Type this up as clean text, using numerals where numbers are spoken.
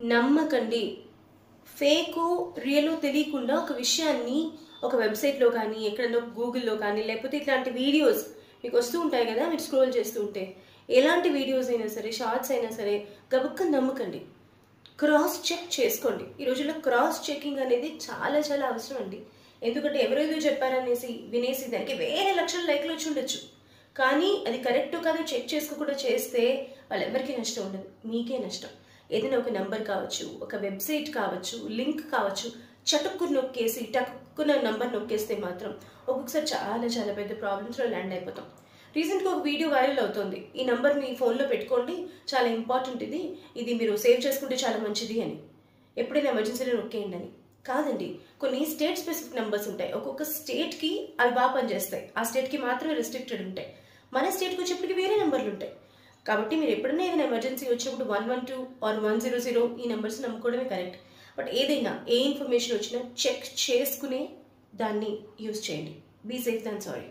నమ్మకండి. ఫేకు, రియలో తెలియకుండా ఒక విషయాన్ని ఒక వెబ్‌సైట్‌లో కానీ, ఎక్కడనో గూగుల్‌లో కానీ, లేకపోతే ఇట్లాంటి వీడియోస్ మీకు వస్తూ ఉంటాయి కదా! మీరు స్క్రోల్ చేస్తూ ఉంటే. ఎలాంటి వీడియోస్ అయినా సరే, షార్ట్స్ అయినా సరే గబుక్కన నమ్మకండి. క్రాస్ చెక్ చేసుకోండి. ఈ రోజుల్లో క్రాస్ చెకింగ్ అనేది చాలా చాలా అవసరం అండి. ఎందుకంటే ఎవరేదో చెప్పారనేసి వినేసి దానికి వేరే లక్షల లైక్‌లు వచ్చి ఉండొచ్చు. కానీ అది కరెక్టో కాదో చెక్ చేసుకోకుండా చేస్తే వాళ్ళెవ్వరికీ నష్టం ఉండదు. మీకే నష్టం. ఏదైనా ఒక నంబర్ కావచ్చు, ఒక వెబ్‌సైట్ కావచ్చు, లింక్ కావచ్చు, చటుక్కున నొక్కేసి టక్కున నంబర్ నొక్కేస్తే మాత్రం ఒక్కొక్కసారి చాలా చాలా పెద్ద ప్రాబ్లమ్స్‌లో ల్యాండ్ అయిపోతాం. రీసెంట్‌గా ఒక వీడియో వైరల్ అవుతోంది. ఈ నంబర్ మీ ఫోన్‌లో పెట్టుకోండి, చాలా ఇంపార్టెంట్ ఇది మీరు సేవ్ చేసుకుంటే చాలా మంచిది అని. ఎప్పుడైనా ఎమర్జెన్సీలో నొక్కేయండి అని. కాదండి. కొన్ని స్టేట్ స్పెసిఫిక్ నంబర్స్ ఉంటాయి. ఒక్కొక్క స్టేట్‌కి అవి బాగా పనిచేస్తాయి. ఆ స్టేట్‌కి మాత్రమే రిస్ట్రిక్టెడ్ ఉంటాయి. మన స్టేట్‌కి వచ్చేప్పటికి వేరే నంబర్లు ఉంటాయి. కాబట్టి మీరు ఎప్పుడైనా ఏదైనా ఎమర్జెన్సీ వచ్చినప్పుడు 112 ఆర్ 100 ఈ నంబర్స్ నమ్ముకోవడమే కరెక్ట్. బట్ ఏదైనా ఏ ఇన్ఫర్మేషన్ వచ్చినా చెక్ చేసుకునే దాన్ని యూజ్ చేయండి. Be safe than sorry.